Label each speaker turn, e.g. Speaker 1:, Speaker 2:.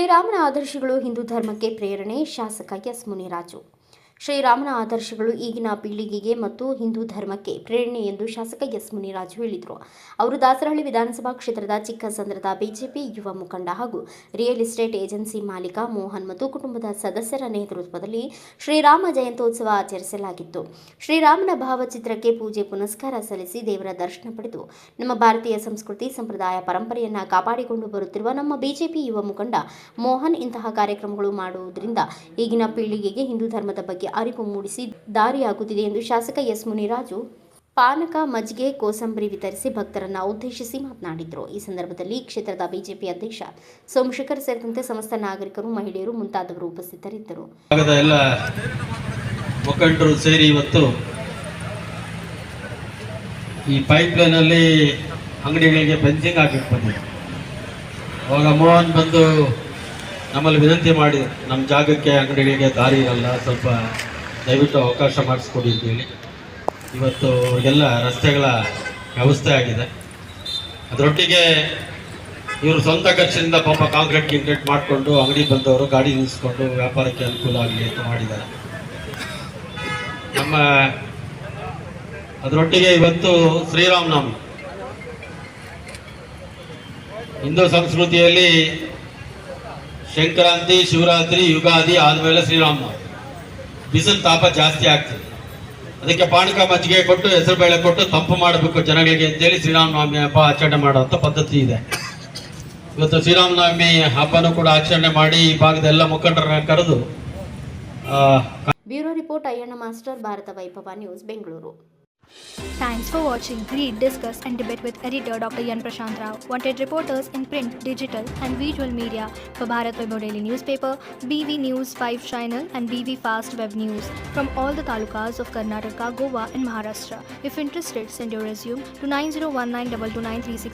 Speaker 1: ಶ್ರೀರಾಮನ ಆದರ್ಶಗಳು ಹಿಂದೂ ಧರ್ಮಕ್ಕೆ ಪ್ರೇರಣೆ. ಶಾಸಕ ಎಸ್ ಮುನಿರಾಜು. ಶ್ರೀರಾಮನ ಆದರ್ಶಗಳು ಈಗಿನ ಪೀಳಿಗೆಗೆ ಮತ್ತು ಹಿಂದೂ ಧರ್ಮಕ್ಕೆ ಪ್ರೇರಣೆ ಎಂದು ಶಾಸಕ ಎಸ್ ಮುನಿರಾಜು ಹೇಳಿದರು. ಅವರು ದಾಸರಹಳ್ಳಿ ವಿಧಾನಸಭಾ ಕ್ಷೇತ್ರದ ಚಿಕ್ಕಸಂದ್ರದ ಬಿಜೆಪಿ ಯುವ ಮುಖಂಡ ಹಾಗೂ ರಿಯಲ್ ಎಸ್ಟೇಟ್ ಏಜೆನ್ಸಿ ಮಾಲೀಕ ಮೋಹನ್ ಮತ್ತು ಕುಟುಂಬದ ಸದಸ್ಯರ ನೇತೃತ್ವದಲ್ಲಿ ಶ್ರೀರಾಮ ಜಯಂತ್ಯೋತ್ಸವ ಆಚರಿಸಲಾಗಿತ್ತು. ಶ್ರೀರಾಮನ ಭಾವಚಿತ್ರಕ್ಕೆ ಪೂಜೆ ಪುನಸ್ಕಾರ ಸಲ್ಲಿಸಿ ದೇವರ ದರ್ಶನ ಪಡೆದು ನಮ್ಮ ಭಾರತೀಯ ಸಂಸ್ಕೃತಿ ಸಂಪ್ರದಾಯ ಪರಂಪರೆಯನ್ನು ಕಾಪಾಡಿಕೊಂಡು ಬರುತ್ತಿರುವ ನಮ್ಮ ಬಿಜೆಪಿ ಯುವ ಮುಖಂಡ ಮೋಹನ್ ಇಂತಹ ಕಾರ್ಯಕ್ರಮಗಳು ಮಾಡುವುದರಿಂದ ಈಗಿನ ಪೀಳಿಗೆಗೆ ಹಿಂದೂ ಧರ್ಮದ ಬಗ್ಗೆ ಅರಿವು ಮೂಡಿಸಿ ದಾರಿಯಾಗುತ್ತಿದೆ ಎಂದು ಶಾಸಕ ಎಸ್ ಮುನಿರಾಜು ಪಾನಕ, ಮಜ್ಜಿಗೆ, ಕೋಸಂಬರಿ ವಿತರಿಸಿ ಭಕ್ತರನ್ನು ಉದ್ದೇಶಿಸಿ ಮಾತನಾಡಿದರು. ಈ ಸಂದರ್ಭದಲ್ಲಿ ಕ್ಷೇತ್ರದ ಬಿಜೆಪಿ ಅಧ್ಯಕ್ಷ ಸೋಮಶೇಖರ್ ಸೇರಿದಂತೆ ಸಮಸ್ತ ನಾಗರಿಕರು, ಮಹಿಳೆಯರು ಮುಂತಾದವರು ಉಪಸ್ಥಿತರಿದ್ದರು.
Speaker 2: ಎಲ್ಲ ಮುಖಂಡರು ಸೇರಿ ಇವತ್ತು ಈ ಪೈಪ್ಲೈನ್ ಅಲ್ಲಿ ಅಂಗಡಿಗಳಿಗೆ ಫೆನ್ಸಿಂಗ್ ಹಾಕಕ್ಕೆ ಬಂದಿದೆ. ಅವಾಗ ಮೋಹನ್ ಬಂದು ನಮ್ಮಲ್ಲಿ ವಿನಂತಿ ಮಾಡಿ, ನಮ್ಮ ಜಾಗಕ್ಕೆ ಅಂಗಡಿಗಳಿಗೆ ದಾರಿ ಇರಲ್ಲ, ಸ್ವಲ್ಪ ದಯವಿಟ್ಟು ಅವಕಾಶ ಮಾಡಿಸ್ಕೊಡಿ ಅಂತೇಳಿ ಇವತ್ತು ಅವ್ರಿಗೆಲ್ಲ ರಸ್ತೆಗಳ ವ್ಯವಸ್ಥೆ ಆಗಿದೆ. ಅದರೊಟ್ಟಿಗೆ ಇವರು ಸ್ವಂತ ಖರ್ಚಿನಿಂದ ಪಾಪ ಕಾಂಕ್ರೀಟ್ ಮಾಡಿಕೊಂಡು ಅಂಗಡಿ ಬಂದವರು ಗಾಡಿ ನಿಲ್ಲಿಸ್ಕೊಂಡು ವ್ಯಾಪಾರಕ್ಕೆ ಅನುಕೂಲ ಆಗಲಿ ಅಂತ ಮಾಡಿದ್ದಾರೆ. ಅದರೊಟ್ಟಿಗೆ ಇವತ್ತು ಶ್ರೀರಾಮನವಮಿ. ಹಿಂದೂ ಸಂಸ್ಕೃತಿಯಲ್ಲಿ ಸಂಕ್ರಾಂತಿ, ಶಿವರಾತ್ರಿ, ಯುಗಾದಿ ಆದಮೇಲೆ ಶ್ರೀರಾಮನವಮಿ. ಬಿಸಿಲು ತಾಪ ಜಾಸ್ತಿ ಆಗ್ತದೆ. ಅದಕ್ಕೆ ಪಾನಕ, ಮಜ್ಜಿಗೆ ಕೊಟ್ಟು, ಹೆಸರು ಬೇಳೆ ಕೊಟ್ಟು ತಂಪು ಮಾಡಬೇಕು ಜನಗಳಿಗೆ ಅಂತೇಳಿ ಶ್ರೀರಾಮನವಮಿ ಹಬ್ಬ ಆಚರಣೆ ಮಾಡುವಂಥ ಪದ್ಧತಿ ಇದೆ. ಇವತ್ತು ಶ್ರೀರಾಮನವಮಿ ಹಬ್ಬನೂ ಕೂಡ ಆಚರಣೆ ಮಾಡಿ ಈ ಭಾಗದ ಎಲ್ಲ ಮುಖಂಡರನ್ನ ಕರೆದು.
Speaker 1: Bureau report Ayyanna master, Bharata Vaibhava news, Bengaluru.
Speaker 3: Thanks for watching. Read, discuss and debate with editor Dr. Yan Prashant Rao. Wanted reporters in print, digital and visual media for Bharat Vaibhav Daily Newspaper, BV News 5 Channel and BV Fast Web News from all the talukas of Karnataka, Goa and Maharashtra. If interested, send your resume to 9019229369.